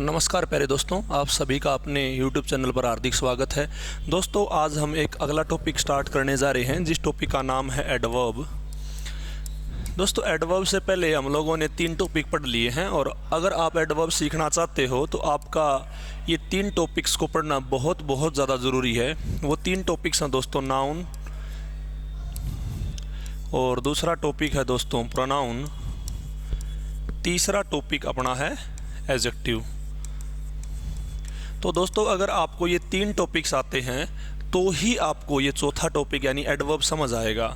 नमस्कार प्यारे दोस्तों, आप सभी का अपने YouTube चैनल पर हार्दिक स्वागत है। दोस्तों, आज हम एक अगला टॉपिक स्टार्ट करने जा रहे हैं, जिस टॉपिक का नाम है एडवर्ब। दोस्तों, एडवर्ब से पहले हम लोगों ने 3 टॉपिक पढ़ लिए हैं और अगर आप एडवर्ब सीखना चाहते हो तो आपका ये 3 टॉपिक्स को पढ़ना बहुत ज़्यादा ज़रूरी है। वो 3 टॉपिक्स हैं दोस्तों, नाउन, और दूसरा टॉपिक है दोस्तों प्रोनाउन, तीसरा टॉपिक अपना है एडजेक्टिव। तो दोस्तों, अगर आपको ये 3 टॉपिक्स आते हैं तो ही आपको ये चौथा टॉपिक यानी एडवर्ब समझ आएगा।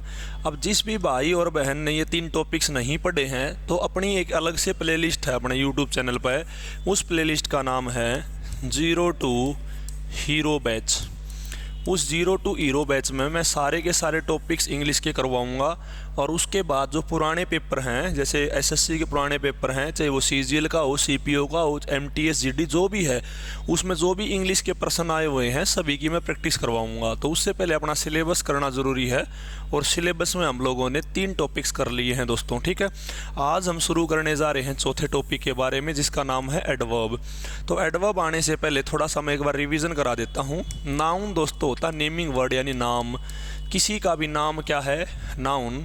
अब जिस भी भाई और बहन ने ये 3 टॉपिक्स नहीं पढ़े हैं तो अपनी एक अलग से प्लेलिस्ट है अपने यूट्यूब चैनल पर। उस प्लेलिस्ट का नाम है 0 to हीरो बैच। उस 0 to हीरो बैच में मैं सारे के सारे टॉपिक्स इंग्लिश के करवाऊंगा और उसके बाद जो पुराने पेपर हैं, जैसे एसएससी के पुराने पेपर हैं, चाहे वो सीजीएल का हो, सीपीओ का हो, एमटीएस जीडी जो भी है, उसमें जो भी इंग्लिश के प्रश्न आए हुए हैं सभी की मैं प्रैक्टिस करवाऊंगा। तो उससे पहले अपना सिलेबस करना ज़रूरी है और सिलेबस में हम लोगों ने 3 टॉपिक्स कर लिए हैं दोस्तों, ठीक है। आज हम शुरू करने जा रहे हैं चौथे टॉपिक के बारे में, जिसका नाम है एडवर्ब। तो एडवर्ब आने से पहले थोड़ा सा मैं एक बार रिविज़न करा देता हूँ। नाउन दोस्तों होता है नेमिंग वर्ड यानी नाम, किसी का भी नाम क्या है, नाउन,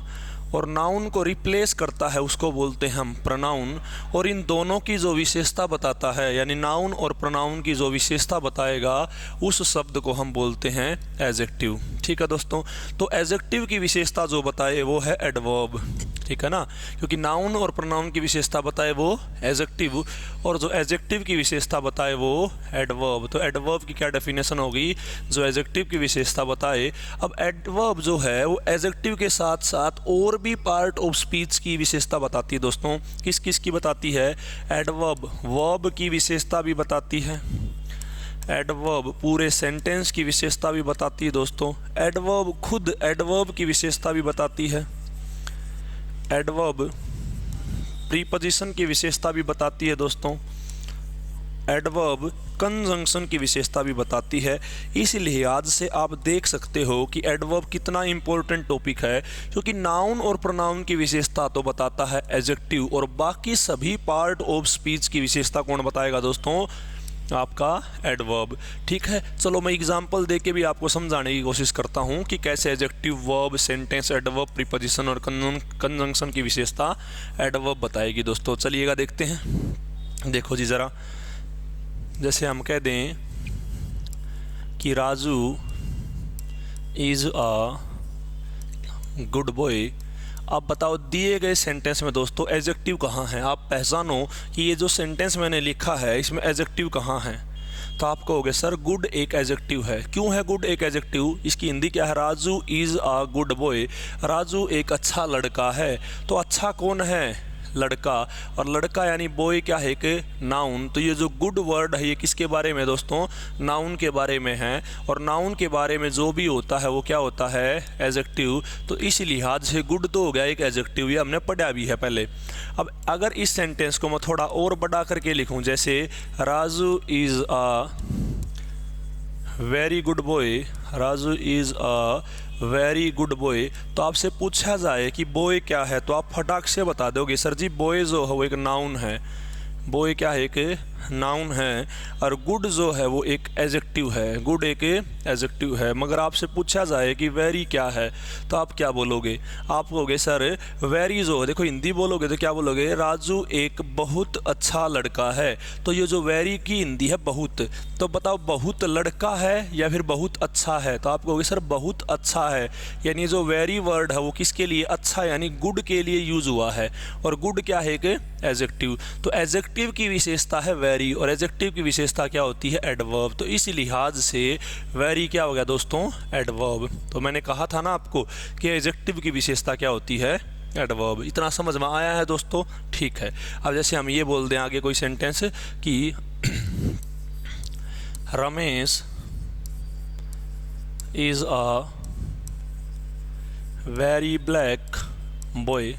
और नाउन को रिप्लेस करता है उसको बोलते हैं हम प्रोनाउन। और इन दोनों की जो विशेषता बताता है यानी नाउन और प्रोनाउन की जो विशेषता बताएगा उस शब्द को हम बोलते हैं एडजेक्टिव, ठीक है दोस्तों। तो एडजेक्टिव की विशेषता जो बताए वो है एडवर्ब, ठीक है ना, क्योंकि नाउन और प्रोनाउन की विशेषता बताए वो एडजेक्टिव और जो एडजेक्टिव की विशेषता बताए वो एडवर्ब। तो एडवर्ब की क्या डेफिनेशन होगी, जो एडजेक्टिव की विशेषता बताए। अब एडवर्ब जो है वो एडजेक्टिव के साथ साथ और भी पार्ट ऑफ स्पीच की विशेषता बताती है दोस्तों। किस किस की बताती है? एडवर्ब वर्ब की विशेषता भी बताती है, एडवर्ब पूरे सेंटेंस की विशेषता भी बताती है दोस्तों, एडवर्ब खुद एडवर्ब की विशेषता भी बताती है, एडवर्ब प्रीपोजिशन की विशेषता भी बताती है दोस्तों, एडवर्ब कंजंक्शन की विशेषता भी बताती है। इस लिहाज से आप देख सकते हो कि एडवर्ब कितना इंपॉर्टेंट टॉपिक है, क्योंकि नाउन और प्रोनाउन की विशेषता तो बताता है एडजेक्टिव और बाकी सभी पार्ट ऑफ स्पीच की विशेषता कौन बताएगा दोस्तों? आपका एडवर्ब, ठीक है। चलो मैं एग्जांपल दे के भी आपको समझाने की कोशिश करता हूँ कि कैसे adjective, verb, sentence, adverb, preposition और कंजंक्शन की विशेषता एडवर्ब बताएगी दोस्तों। चलिएगा देखते हैं। देखो जी ज़रा, जैसे हम कह दें कि Raju is a good boy. आप बताओ दिए गए सेंटेंस में दोस्तों एडजेक्टिव कहाँ है? आप पहचानो कि ये जो सेंटेंस मैंने लिखा है इसमें एडजेक्टिव कहाँ है। तो आप कहोगे सर गुड एक एडजेक्टिव है। क्यों है गुड एक एडजेक्टिव? इसकी हिंदी क्या है? Raju is a good boy. Raju एक अच्छा लड़का है। तो अच्छा कौन है? लड़का, और लड़का यानी बॉय क्या है? एक नाउन। तो ये जो गुड वर्ड है ये किसके बारे में दोस्तों? नाउन के बारे में है, और नाउन के बारे में जो भी होता है वो क्या होता है? एडजेक्टिव। तो इस लिहाज से गुड तो हो गया एक एडजेक्टिव, ये हमने पढ़ा भी है पहले। अब अगर इस सेंटेंस को मैं थोड़ा और बड़ा करके लिखूं, जैसे Raju is a very good boy, Raju is a very good boy, तो आपसे पूछा जाए कि बॉय क्या है तो आप फटाक से बता दोगे सर जी बॉय जो है वो एक नाउन है। बॉय क्या है? एक नाउन है। और गुड जो है वो एक एडजेक्टिव है, गुड एक एडजेक्टिव है। मगर आपसे पूछा जाए कि वेरी क्या है तो आप क्या बोलोगे? आप बोलोगे सर वेरी जो है, देखो हिंदी बोलोगे तो क्या बोलोगे? राजू एक बहुत अच्छा लड़का है। तो ये जो वेरी की हिंदी है बहुत, तो बताओ बहुत लड़का है या फिर बहुत अच्छा है? तो आप कहोगे सर बहुत अच्छा है। यानी जो वेरी वर्ड है वो किसके लिए? अच्छा यानी गुड के लिए यूज हुआ है। और गुड क्या है? एक एडजेक्टिव। तो एडजेक्टिव की विशेषता है वेरी और एडजेक्टिव की विशेषता क्या होती है? एडवर्ब। तो इस लिहाज से वेरी क्या हो गया दोस्तों? एडवर्ब। तो मैंने कहा था ना आपको कि एडजेक्टिव की विशेषता क्या होती है? एडवर्ब। इतना समझ में आया है दोस्तों? ठीक है। अब जैसे हम ये बोल दें आगे कोई सेंटेंस कि Ramesh is a very black boy.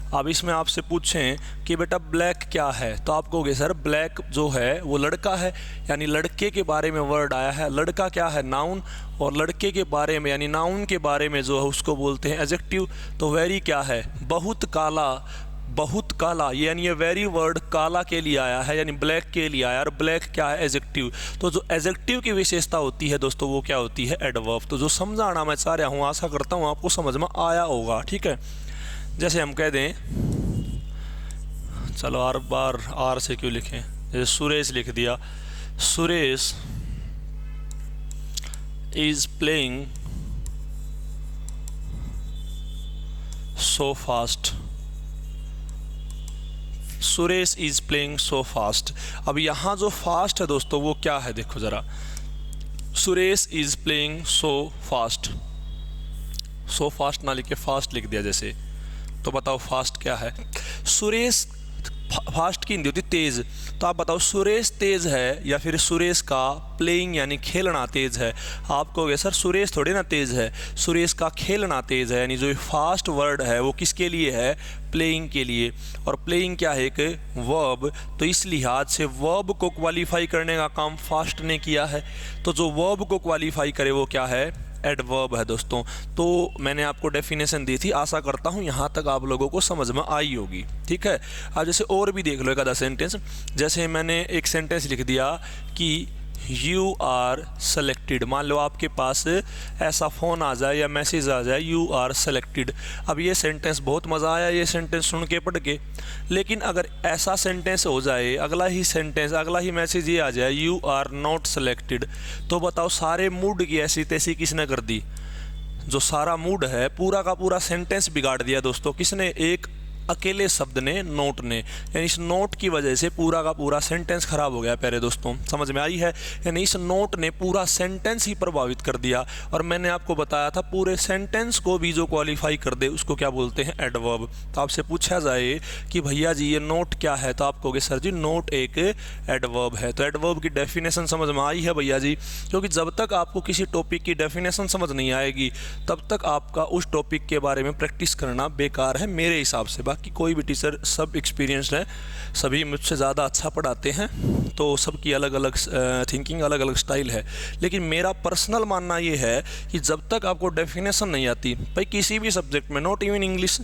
अब इसमें आपसे पूछें कि बेटा ब्लैक क्या है तो आप कहोगे सर ब्लैक जो है वो लड़का है, यानी लड़के के बारे में वर्ड आया है। लड़का क्या है? नाउन, और लड़के के बारे में यानी नाउन के बारे में जो है उसको बोलते हैं एडजेक्टिव। तो वेरी क्या है? बहुत काला, बहुत काला, यानी ये वेरी वर्ड काला के लिए आया है, यानी ब्लैक के लिए आया, और ब्लैक क्या है, एडजेक्टिव। तो जो एडजेक्टिव की विशेषता होती है दोस्तों वो क्या होती है, एडवर्ब। तो जो समझाना मैं चाह रहा हूँ, आशा करता हूँ आपको समझ में आया होगा, ठीक है। जैसे हम कह दें, चलो आर बार आर से क्यों लिखें, जैसे सुरेश लिख दिया, Suresh is playing so fast, Suresh is playing so fast. अब यहाँ जो फास्ट है दोस्तों वो क्या है, देखो ज़रा, Suresh is playing so fast, so fast ना लिख के फास्ट लिख दिया जैसे, तो बताओ फास्ट क्या है। सुरेश फास्ट की हिंदी होती तेज़, तो आप बताओ सुरेश तेज़ है या फिर सुरेश का प्लेइंग यानी खेलना तेज़ है। आप कहोगे सर सुरेश थोड़े ना तेज़ है, सुरेश का खेलना तेज़ है, यानी जो फास्ट वर्ड है वो किसके लिए है, प्लेइंग के लिए। और प्लेइंग क्या है, एक वर्ब, तो इस लिहाज से वर्ब को क्वालिफाई करने का काम फास्ट ने किया है। तो जो वर्ब को क्वालिफाई करे वो क्या है, एडवर्ब है दोस्तों। तो मैंने आपको डेफिनेशन दी थी, आशा करता हूँ यहाँ तक आप लोगों को समझ में आई होगी, ठीक है। अब जैसे और भी देख लो एक आधा सेंटेंस, जैसे मैंने एक सेंटेंस लिख दिया कि यू आर सेलेक्टेड। मान लो आपके पास ऐसा फ़ोन आ जाए या मैसेज आ जाए, यू आर सेलेक्टेड। अब ये सेंटेंस बहुत मज़ा आया ये सेंटेंस सुन के पढ़ के, लेकिन अगर ऐसा सेंटेंस हो जाए, अगला ही सेंटेंस, अगला ही मैसेज ये आ जाए, यू आर नॉट सेलेक्टेड, तो बताओ सारे मूड की ऐसी तैसी किसने कर दी, जो सारा मूड है पूरा का पूरा सेंटेंस बिगाड़ दिया दोस्तों, किसने, एक अकेले शब्द ने, नोट ने। यानी इस नोट की वजह से पूरा का पूरा सेंटेंस खराब हो गया। प्यारे दोस्तों समझ में आई है, यानी इस नोट ने पूरा सेंटेंस ही प्रभावित कर दिया। और मैंने आपको बताया था पूरे सेंटेंस को भी जो क्वालिफाई कर दे उसको क्या बोलते हैं, एडवर्ब। तो आपसे पूछा जाए कि भैया जी ये नोट क्या है, तो आप कहोगे सर जी नोट एक एडवर्ब है। तो एडवर्ब की डेफिनेशन समझ में आई है भैया जी, क्योंकि जब तक आपको किसी टॉपिक की डेफिनेशन समझ नहीं आएगी तब तक आपका उस टॉपिक के बारे में प्रैक्टिस करना बेकार है मेरे हिसाब से। कि कोई भी टीचर सब एक्सपीरियंस्ड है, सभी मुझसे ज़्यादा अच्छा पढ़ाते हैं, तो सबकी अलग अलग थिंकिंग, अलग अलग स्टाइल है। लेकिन मेरा पर्सनल मानना ये है कि जब तक आपको डेफिनेशन नहीं आती भाई किसी भी सब्जेक्ट में, नॉट इवन इंग्लिश,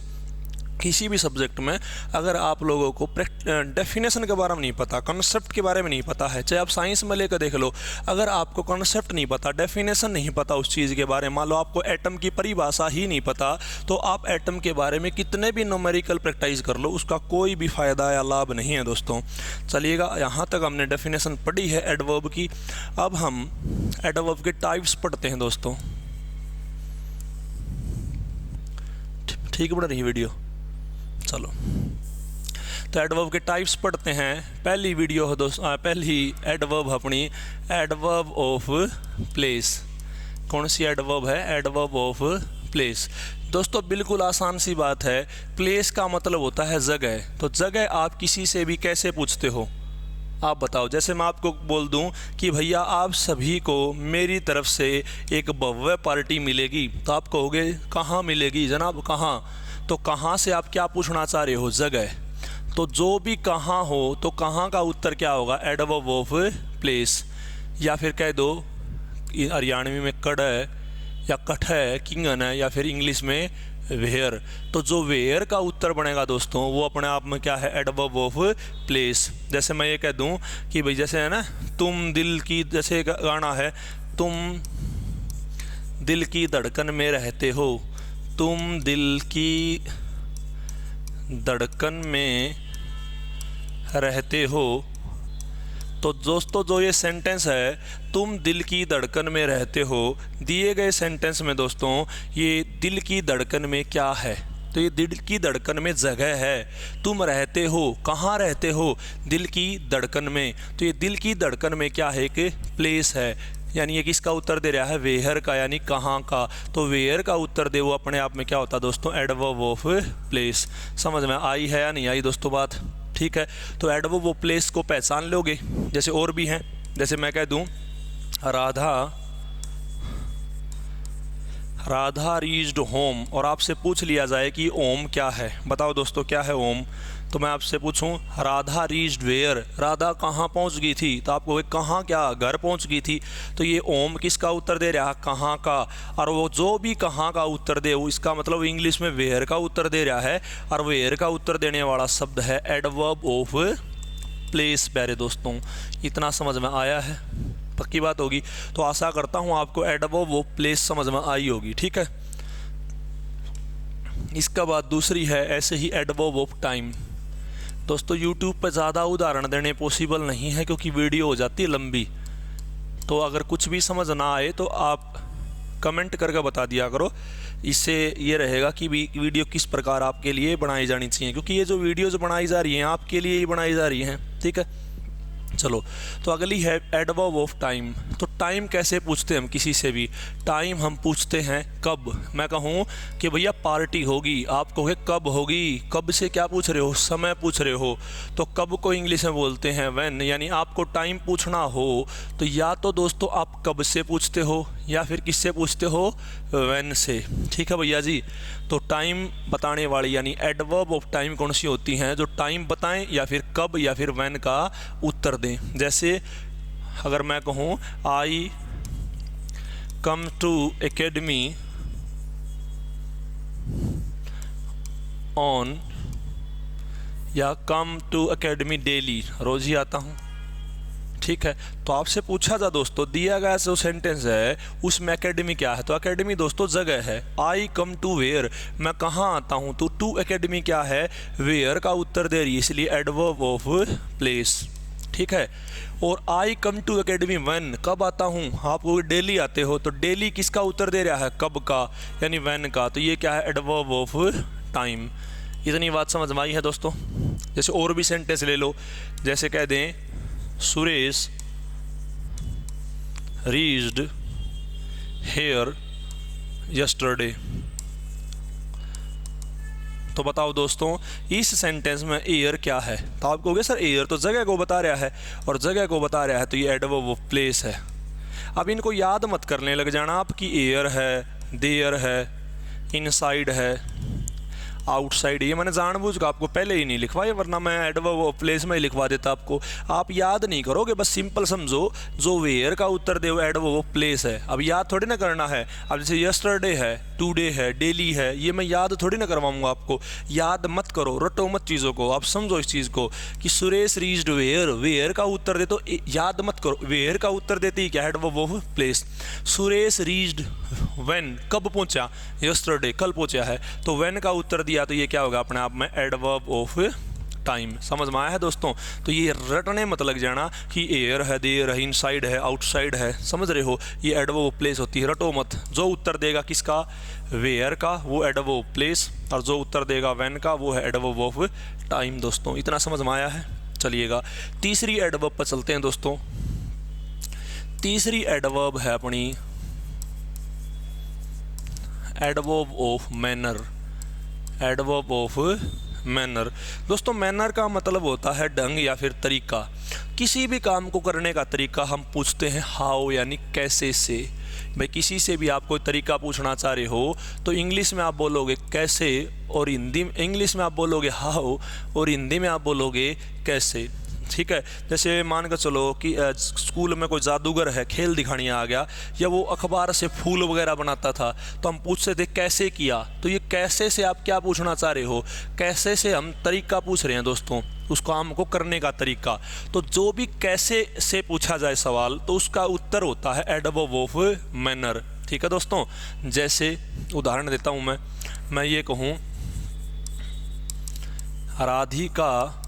किसी भी सब्जेक्ट में अगर आप लोगों को डेफिनेशन के बारे में नहीं पता, कॉन्सेप्ट के बारे में नहीं पता है, चाहे आप साइंस में लेकर देख लो, अगर आपको कॉन्सेप्ट नहीं पता, डेफिनेशन नहीं पता उस चीज़ के बारे में, मान लो आपको एटम की परिभाषा ही नहीं पता, तो आप एटम के बारे में कितने भी न्यूमेरिकल प्रैक्टिस कर लो उसका कोई भी फ़ायदा या लाभ नहीं है दोस्तों। चलिएगा, यहाँ तक हमने डेफिनेशन पढ़ी है एडवर्ब की। अब हम एडवर्ब के टाइप्स पढ़ते हैं दोस्तों। ठीक बन रही है वीडियो, चलो तो एडवर्ब के टाइप्स पढ़ते हैं। पहली वीडियो है दोस्तों, पहली एडवर्ब अपनी एडवर्ब ऑफ प्लेस। कौन सी एडवर्ब है, एडवर्ब ऑफ प्लेस। दोस्तों बिल्कुल आसान सी बात है, प्लेस का मतलब होता है जगह। तो जगह आप किसी से भी कैसे पूछते हो, आप बताओ। जैसे मैं आपको बोल दूं कि भैया आप सभी को मेरी तरफ से एक भव्य पार्टी मिलेगी, तो आप कहोगे कहाँ मिलेगी जनाब, कहाँ। तो कहाँ से आप क्या पूछना चाह रहे हो, जगह। तो जो भी कहाँ हो तो कहाँ का उत्तर क्या होगा, एडवर्ब ऑफ प्लेस। या फिर कह दो हरियाणवी में कड़ है या कठ है, किंगन है, या फिर इंग्लिश में वेयर। तो जो वेयर का उत्तर बनेगा दोस्तों वो अपने आप में क्या है, एडवर्ब ऑफ प्लेस। जैसे मैं ये कह दूं कि भाई जैसे है ना, तुम दिल की, जैसे गाना है, तुम दिल की धड़कन में रहते हो, तुम दिल की धड़कन में रहते हो। तो दोस्तों जो ये सेंटेंस है, तुम दिल की धड़कन में रहते हो, दिए गए सेंटेंस में दोस्तों ये दिल की धड़कन में क्या है, तो ये दिल की धड़कन में जगह है। तुम रहते हो, कहाँ रहते हो, दिल की धड़कन में। तो ये दिल की धड़कन में क्या है, एक प्लेस है। यानी ये किसका उत्तर दे रहा है, वेयर का, यानी कहाँ का। तो वेयर का उत्तर दे वो अपने आप में क्या होता है दोस्तों, एडवर्ब ऑफ प्लेस। समझ में आई है या नहीं आई दोस्तों बात, ठीक है। तो एडवर्ब ऑफ प्लेस को पहचान लोगे। जैसे और भी हैं, जैसे मैं कह दूं राधा रीच्ड होम और आपसे पूछ लिया जाए कि ओम क्या है, बताओ दोस्तों क्या है ओम। तो मैं आपसे पूछूं राधा रीच्ड वेयर, राधा कहाँ पहुँच गई थी, तो आपको कहाँ क्या घर पहुँच गई थी। तो ये ओम किसका उत्तर दे रहा है, कहाँ का। और वो जो भी कहाँ का उत्तर दे वो इसका मतलब इंग्लिश में वेयर का उत्तर दे रहा है, और वेयर का उत्तर देने वाला शब्द है एडवर्ब ऑफ प्लेस। प्यारे दोस्तों इतना समझ में आया है, पक्की बात होगी। तो आशा करता हूँ आपको एडवर्ब ऑफ प्लेस समझ में आई होगी, ठीक है। इसका बाद दूसरी है ऐसे ही एडवर्ब ऑफ टाइम। दोस्तों YouTube पर ज़्यादा उदाहरण देने पॉसिबल नहीं है क्योंकि वीडियो हो जाती है लंबी। तो अगर कुछ भी समझ ना आए तो आप कमेंट करके बता दिया करो, इससे ये रहेगा कि वीडियो किस प्रकार आपके लिए बनाई जानी चाहिए, क्योंकि ये जो वीडियोज़ बनाई जा रही हैं आपके लिए ही बनाई जा रही हैं, ठीक है। चलो तो अगली है एडवर्ब ऑफ टाइम। तो टाइम कैसे पूछते हैं हम किसी से भी, टाइम हम पूछते हैं कब। मैं कहूँ कि भैया पार्टी होगी, आप कहोगे कब होगी, कब से क्या पूछ रहे हो, समय पूछ रहे हो। तो कब को इंग्लिश में बोलते हैं व्हेन। यानी आपको टाइम पूछना हो तो या तो दोस्तों आप कब से पूछते हो या फिर किससे पूछते हो, व्हेन से, ठीक है भैया जी। तो टाइम बताने वाली यानी एडवर्ब ऑफ टाइम कौन सी होती हैं, जो टाइम बताएं या फिर कब या फिर व्हेन का उत्तर दें। जैसे अगर मैं कहूँ आई कम टू एकेडमी ऑन, या कम टू एकेडमी डेली, रोज़ ही आता हूँ, ठीक है। तो आपसे पूछा था दोस्तों, दिया गया जो सेंटेंस है उसमें एकेडमी क्या है, तो एकेडमी दोस्तों जगह है। आई कम टू वेयर, मैं कहाँ आता हूँ, तो टू एकेडमी क्या है, वेयर का उत्तर दे रही है, इसलिए एडवर्ब ऑफ प्लेस, ठीक है। और आई कम टू एकेडमी व्हेन, कब आता हूँ, आप डेली आते हो, तो डेली किसका उत्तर दे रहा है, कब का, यानी व्हेन का। तो ये क्या है, एडवर्ब ऑफ टाइम। इतनी बात समझ में आई है दोस्तों। जैसे और भी सेंटेंस ले लो, जैसे कह दें सुरेश रीच्ड हेयर यस्टरडे। तो बताओ दोस्तों इस सेंटेंस में एयर क्या है, तो आप कहोगे सर एयर तो जगह को बता रहा है, और जगह को बता रहा है तो ये एडवर्ब ऑफ प्लेस है। अब इनको याद मत करने लग जाना आप कि एयर है, देयर है, इनसाइड है, आउटसाइड। ये मैंने जानबूझकर आपको पहले ही नहीं लिखवाया, वरना मैं एडवर्ब ऑफ प्लेस में ही लिखवा देता आपको। आप याद नहीं करोगे, बस सिंपल समझो जो वेयर का उत्तर दे वो एडवर्ब ऑफ प्लेस है। अब याद थोड़ी ना करना है। अब जैसे यस्टरडे है, टुडे है, डेली है, ये मैं याद थोड़ी ना करवाऊंगा आपको। याद मत करो, रटो मत चीज़ों को, आप समझो इस चीज़ को कि सुरेश रीच्ड वेयर, वेयर का उत्तर दे तो याद मत करो, वेयर का उत्तर देते ही क्या, adverb of place. Suresh reached when, कब पहुंचा, यस्टरडे, कल पहुंचा है, तो व्हेन का उत्तर दिया तो ये क्या होगा अपने आप में एडवर्ब ऑफ टाइम। समझ में आया है दोस्तों। तो ये रटने मत लग जाना कि एयर है, देयर है, इनसाइड है, आउटसाइड है, समझ रहे हो, ये एडवर्ब ऑफ प्लेस होती है, रटो मत। जो उत्तर देगा किसका, वेयर का, वो एडवर्ब ऑफ प्लेस, और जो उत्तर देगा व्हेन का वो है एडवर्ब ऑफ टाइम। दोस्तों इतना समझ में आया है। चलिएगा तीसरी एडवर्ब पर चलते हैं दोस्तों। तीसरी एडवर्ब है अपनी adverb of manner. Adverb of manner दोस्तों, मैनर का मतलब होता है ढंग या फिर तरीका। किसी भी काम को करने का तरीका हम पूछते हैं हाउ, यानी कैसे से। भाई किसी से भी आप कोई तरीका पूछना चाह रहे हो तो इंग्लिश में आप बोलोगे कैसे, और हिंदी में इंग्लिश में आप बोलोगे हाउ, और हिंदी में आप बोलोगे कैसे, ठीक है। जैसे मान कर चलो कि स्कूल में कोई जादूगर है, खेल दिखाने आ गया, या वो अखबार से फूल वगैरह बनाता था, तो हम पूछते थे कैसे किया। तो ये कैसे से आप क्या पूछना चाह रहे हो, कैसे से हम तरीका पूछ रहे हैं दोस्तों, उस काम को करने का तरीका। तो जो भी कैसे से पूछा जाए सवाल तो उसका उत्तर होता है एडवर्ब ऑफ मैनर, ठीक है दोस्तों। जैसे उदाहरण देता हूँ मैं ये कहूँ राधिका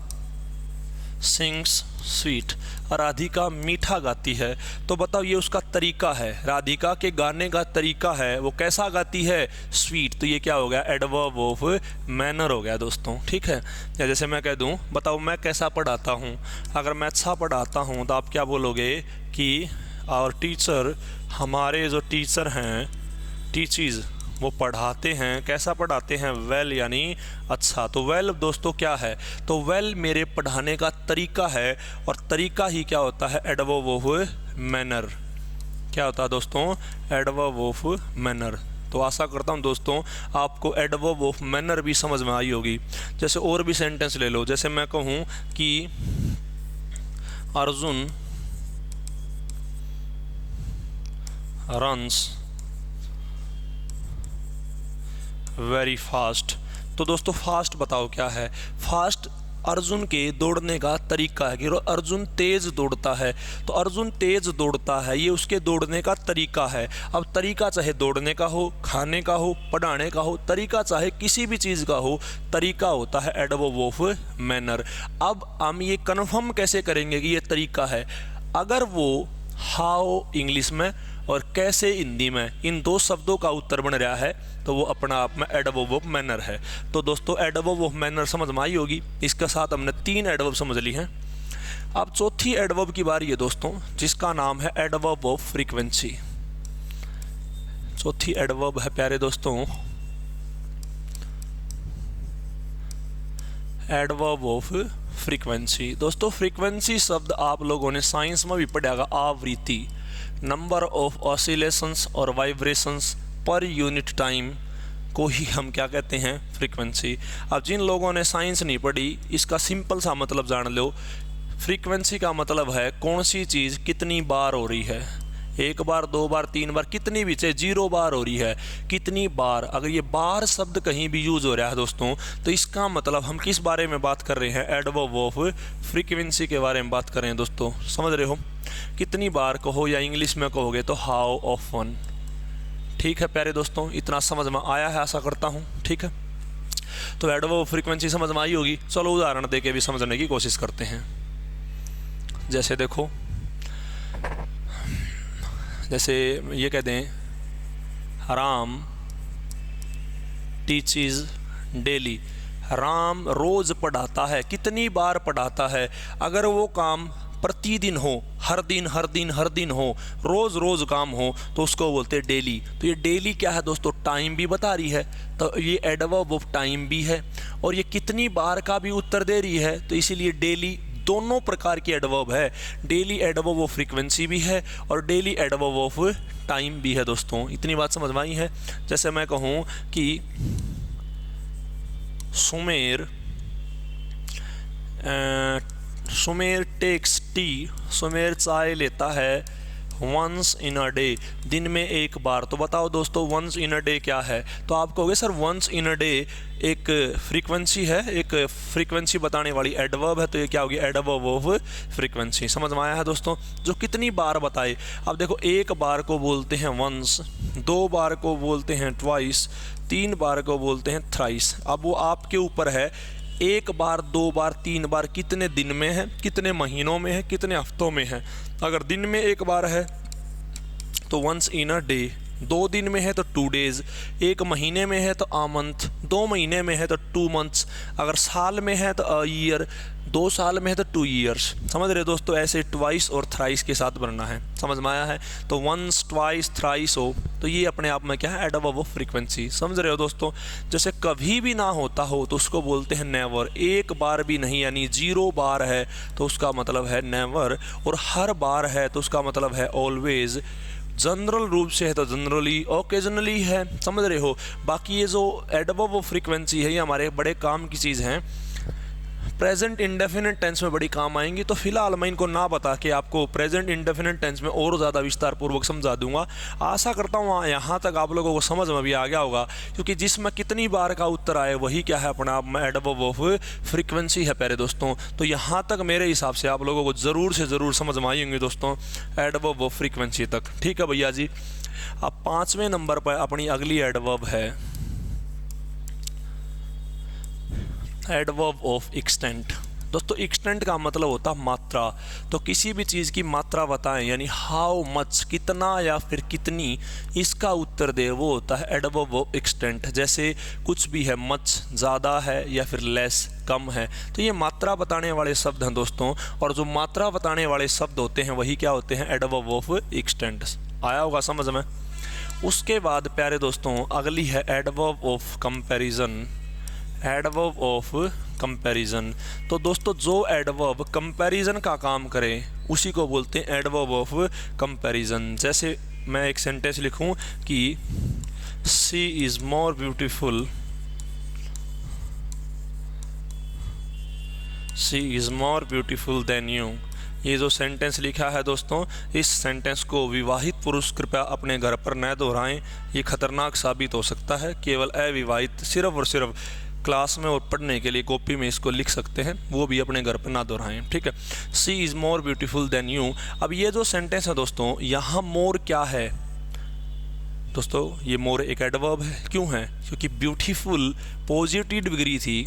सिंग्स स्वीट, राधिका मीठा गाती है, तो बताओ ये उसका तरीका है, राधिका के गाने का तरीका है, वो कैसा गाती है, स्वीट। तो ये क्या हो गया, एडवर्ब ऑफ मैनर हो गया दोस्तों, ठीक है। या जैसे मैं कह दूं बताओ मैं कैसा पढ़ाता हूं, अगर मैं अच्छा पढ़ाता हूं तो आप क्या बोलोगे कि और टीचर, हमारे जो टीचर हैं, टीचर्स, वो पढ़ाते हैं, कैसा पढ़ाते हैं, वेल यानी अच्छा। तो वेल दोस्तों क्या है, तो वेल मेरे पढ़ाने का तरीका है, और तरीका ही क्या होता है, एडवर्ब ऑफ मैनर। क्या होता है दोस्तों, एडवर्ब ऑफ मैनर। तो आशा करता हूँ दोस्तों आपको एडवर्ब ऑफ मैनर भी समझ में आई होगी। जैसे और भी सेंटेंस ले लो, जैसे मैं कहूँ कि अर्जुन रन्स वेरी फास्ट। तो दोस्तों फास्ट बताओ क्या है? फास्ट अर्जुन के दौड़ने का तरीका है कि अर्जुन तेज दौड़ता है। तो अर्जुन तेज दौड़ता है, ये उसके दौड़ने का तरीका है। अब तरीका चाहे दौड़ने का हो, खाने का हो, पढ़ाने का हो, तरीका चाहे किसी भी चीज़ का हो, तरीका होता है एडवर्ब ऑफ मैनर। अब हम ये कन्फर्म कैसे करेंगे कि ये तरीका है? अगर वो हाउ इंग्लिश में और कैसे हिंदी में, इन दो शब्दों का उत्तर बन रहा है, तो वो अपना आप में एडवर्ब ऑफ मैनर है। तो दोस्तों एडवर्ब ऑफ मैनर समझ में आई होगी। इसके साथ हमने 3 एडवर्ब समझ ली हैं। अब चौथी एडवर्ब की बारी है दोस्तों, जिसका नाम है एडवर्ब ऑफ फ्रीक्वेंसी। चौथी एडवर्ब है प्यारे दोस्तों एडवर्ब ऑफ फ्रीक्वेंसी। दोस्तों फ्रीक्वेंसी शब्द आप लोगों ने साइंस में भी पढ़ा होगा। आवृत्ति, नंबर ऑफ ऑसिलेशंस और वाइब्रेशंस पर यूनिट टाइम को ही हम क्या कहते हैं? फ्रीक्वेंसी। अब जिन लोगों ने साइंस नहीं पढ़ी, इसका सिंपल सा मतलब जान लो। फ्रीक्वेंसी का मतलब है कौन सी चीज़ कितनी बार हो रही है। 1 बार, 2 बार, 3 बार, कितनी भी, चाहे 0 बार हो रही है, कितनी बार। अगर ये बार शब्द कहीं भी यूज हो रहा है दोस्तों, तो इसका मतलब हम किस बारे में बात कर रहे हैं? एडवर्ब ऑफ फ्रीक्वेंसी के बारे में बात कर रहे हैं दोस्तों। समझ रहे हो? कितनी बार कहो, या इंग्लिश में कहोगे तो हाउ ऑफन। ठीक है प्यारे दोस्तों, इतना समझ में आया है आशा करता हूँ। ठीक है, तो एडवर्ब ऑफ फ्रीक्वेंसी समझ में आई होगी। चलो उदाहरण दे के भी समझने की कोशिश करते हैं। जैसे देखो, जैसे ये कह दें राम टीचेस डेली। राम रोज़ पढ़ाता है। कितनी बार पढ़ाता है? अगर वो काम प्रतिदिन हो, हर दिन हर दिन हर दिन हो, रोज़ रोज़ काम हो, तो उसको बोलते हैं डेली। तो ये डेली क्या है दोस्तों? टाइम भी बता रही है, तो ये एडवर्ब ऑफ टाइम भी है, और ये कितनी बार का भी उत्तर दे रही है, तो इसीलिए डेली दोनों प्रकार की एडवर्ब है। डेली एडवर्ब ऑफ फ्रीक्वेंसी भी है और डेली एडवर्ब ऑफ टाइम भी है दोस्तों। इतनी बात समझ में आई है? जैसे मैं कहूँ कि सुमेर टेक्स टी। सुमेर चाय लेता है वंस इन अ डे, दिन में 1 बार। तो बताओ दोस्तों वंस इन अ डे क्या है? तो आप कहोगे sir once in a day एक फ्रीक्वेंसी है, एक फ्रीक्वेंसी बताने वाली एडवर्ब है, तो ये क्या होगी? Adverb of frequency. समझ में आया है दोस्तों? जो कितनी बार बताए। अब देखो 1 बार को बोलते हैं वंस, 2 बार को बोलते हैं ट्वाइस, 3 बार को बोलते हैं थ्राइस। अब वो आपके ऊपर है, 1 बार, 2 बार, 3 बार कितने दिन में है, कितने महीनों में है, कितने हफ्तों में है। अगर दिन में 1 बार है तो वंस इन अ डे, 2 दिन में है तो 2 डेज, 1 महीने में है तो अ मंथ, 2 महीने में है तो 2 मंथ्स, अगर साल में है तो अ ईयर, 2 साल में है तो 2 ईयर्स। समझ रहे दोस्तों? ऐसे ट्वाइस और थ्राइस के साथ बनना है। समझ में आया है? तो वंस, ट्वाइस, थ्राइस हो, तो ये अपने आप में क्या है? Adverb of frequency. समझ रहे हो दोस्तों? जैसे कभी भी ना होता हो तो उसको बोलते हैं नेवर। 1 बार भी नहीं, यानी 0 बार है तो उसका मतलब है नेवर, और हर बार है तो उसका मतलब है ऑलवेज। जनरल रूप से है तो जनरली, ओकेजनली है। समझ रहे हो? बाकी ये जो एडवर्ब ऑफ फ्रीक्वेंसी है, ये हमारे बड़े काम की चीज़ हैं। प्रेजेंट इंडेफिनिट टेंस में बड़ी काम आएंगी। तो फिलहाल मैं इनको ना बता के आपको प्रेजेंट इंडेफिनिट टेंस में और ज़्यादा विस्तार पूर्वक समझा दूंगा। आशा करता हूँ यहाँ तक आप लोगों को समझ में भी आ गया होगा, क्योंकि जिसमें कितनी बार का उत्तर आए वही क्या है? अपना आप में एडवर्ब ऑफ फ्रीक्वेंसी है प्यारे दोस्तों। तो यहाँ तक मेरे हिसाब से आप लोगों को ज़रूर से ज़रूर समझ में आई होंगी दोस्तों एडवर्ब ऑफ फ्रीक्वेंसी तक। ठीक है भैया जी। अब 5वें नंबर पर अपनी अगली एडवर्ब है एडवर्ब ऑफ एक्सटेंट। दोस्तों एक्सटेंट का मतलब होता है मात्रा। तो किसी भी चीज़ की मात्रा बताएं, यानी हाउ मच, कितना या फिर कितनी, इसका उत्तर दे, वो होता है एडवर्ब ऑफ एक्सटेंट। जैसे कुछ भी है, मच ज़्यादा है या फिर लेस कम है, तो ये मात्रा बताने वाले शब्द हैं दोस्तों। और जो मात्रा बताने वाले शब्द होते हैं वही क्या होते हैं? Adverb of extent. आया होगा समझ में? उसके बाद प्यारे दोस्तों अगली है adverb of comparison. Adverb of comparison. तो दोस्तों जो एडवर्ब कंपैरिजन का काम करे उसी को बोलते हैं एडवर्ब ऑफ कंपैरिजन। जैसे मैं एक सेंटेंस लिखूं कि she is more beautiful, she is more beautiful then you. ये जो सेंटेंस लिखा है दोस्तों, इस सेंटेंस को विवाहित पुरुष कृपया अपने घर पर न दोहराएं, ये खतरनाक साबित हो सकता है। केवल अविवाहित सिर्फ और सिर्फ क्लास में और पढ़ने के लिए कॉपी में इसको लिख सकते हैं, वो भी अपने घर पर ना दोहराएं, ठीक है। She is more beautiful then you. अब ये जो सेंटेंस है दोस्तों, यहाँ मोर क्या है दोस्तों, ये मोर एक एडवर्ब है। क्यों है? क्योंकि ब्यूटीफुल पॉजिटिव डिग्री थी,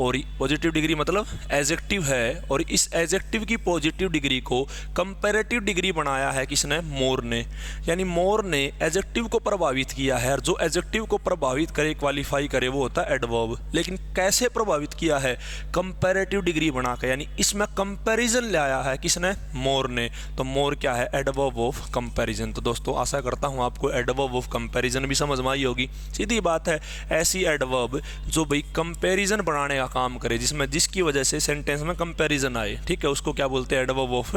और पॉजिटिव डिग्री मतलब एडजेक्टिव है, और इस एडजेक्टिव की पॉजिटिव डिग्री को कंपैरेटिव डिग्री बनाया है किसने? मोर ने। यानी मोर ने एडजेक्टिव को प्रभावित किया है, और जो एडजेक्टिव को प्रभावित करे, क्वालिफाई करे, वो होता है एडवर्ब। लेकिन कैसे प्रभावित किया है? कंपैरेटिव डिग्री बनाकर, यानी इसमें कंपैरिजन लाया है किसने? मोर ने। तो मोर क्या है? Adverb of comparison. तो दोस्तों आशा करता हूँ आपको एडवर्ब ऑफ कंपैरिजन भी समझ में आई होगी। सीधी बात है, ऐसी एडवर्ब जो भाई कंपैरिजन बनाने का काम करे, जिसकी वजह से सेंटेंस में कंपैरिजन आए, ठीक है, उसको क्या बोलते हैं? Adverb of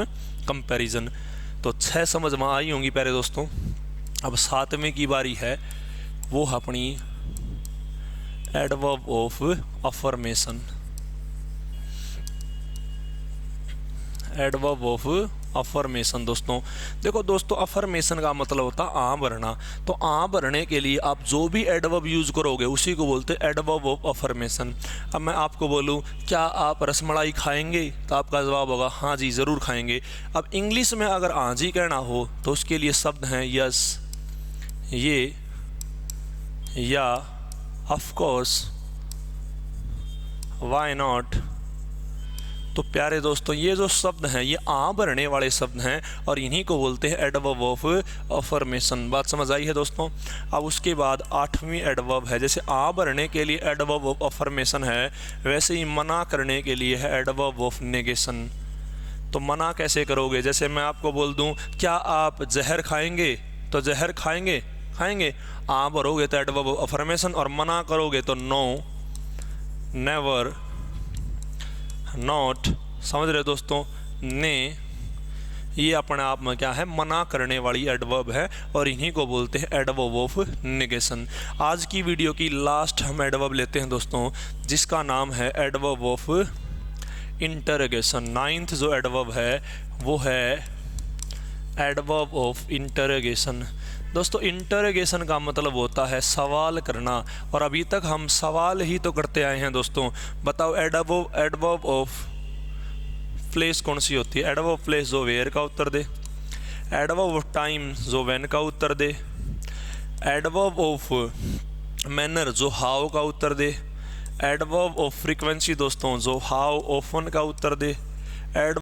comparison. तो 6 समझ में आई होंगी प्यारे दोस्तों। अब 7वें की बारी है, वो अपनी adverb of affirmation. Adverb of affirmation दोस्तों, देखो दोस्तों, अफर्मेशन का मतलब होता है आ भरना। तो आ भरने के लिए आप जो भी एडवर्ब यूज करोगे उसी को बोलते हैं एडवर्ब ऑफ अफर्मेशन। अब मैं आपको बोलूं क्या आप रसमलाई खाएंगे, तो आपका जवाब होगा हाँ जी ज़रूर खाएंगे। अब इंग्लिश में अगर हाँ जी कहना हो तो उसके लिए शब्द हैं यस, ये, या, ऑफ कोर्स, व्हाई नॉट। तो प्यारे दोस्तों ये जो शब्द हैं ये आ भरने वाले शब्द हैं, और इन्हीं को बोलते हैं एडवर्ब ऑफ अफर्मेशन। बात समझ आई है दोस्तों। अब उसके बाद 8वीं एडवर्ब है, जैसे आ भरने के लिए एडवर्ब ऑफ अफर्मेशन है, वैसे ही मना करने के लिए है एडवर्ब ऑफ नेगेशन। तो मना कैसे करोगे? जैसे मैं आपको बोल दूं क्या आप जहर खाएंगे, तो जहर खाएंगे, खाएंगे। आ भरोगे तो एडवर्ब ऑफ अफर्मेशन, और मना करोगे तो नो, नेवर, नॉट। समझ रहे दोस्तों? ने, ये अपने आप में क्या है? मना करने वाली एडवर्ब है, और इन्हीं को बोलते हैं एडवर्ब ऑफ नेगेशन। आज की वीडियो की लास्ट हम एडवर्ब लेते हैं दोस्तों, जिसका नाम है एडवर्ब ऑफ इंटरोगेशन। 9th जो एडवर्ब है वो है एडवर्ब ऑफ इंटरोगेशन। दोस्तों इंटरोगेशन का मतलब होता है सवाल करना, और अभी तक हम सवाल ही तो करते आए हैं दोस्तों। बताओ एडवर्ब ऑफ प्लेस कौन सी होती है? एडवर्ब ऑफ प्लेस जो वेयर का उत्तर दे, एडवर्ब ऑफ टाइम जो व्हेन का उत्तर दे, एडवर्ब ऑफ मैनर जो हाउ का उत्तर दे, एडवर्ब ऑफ फ्रीक्वेंसी दोस्तों जो हाउ ऑफन का उत्तर दे, एडवर्ब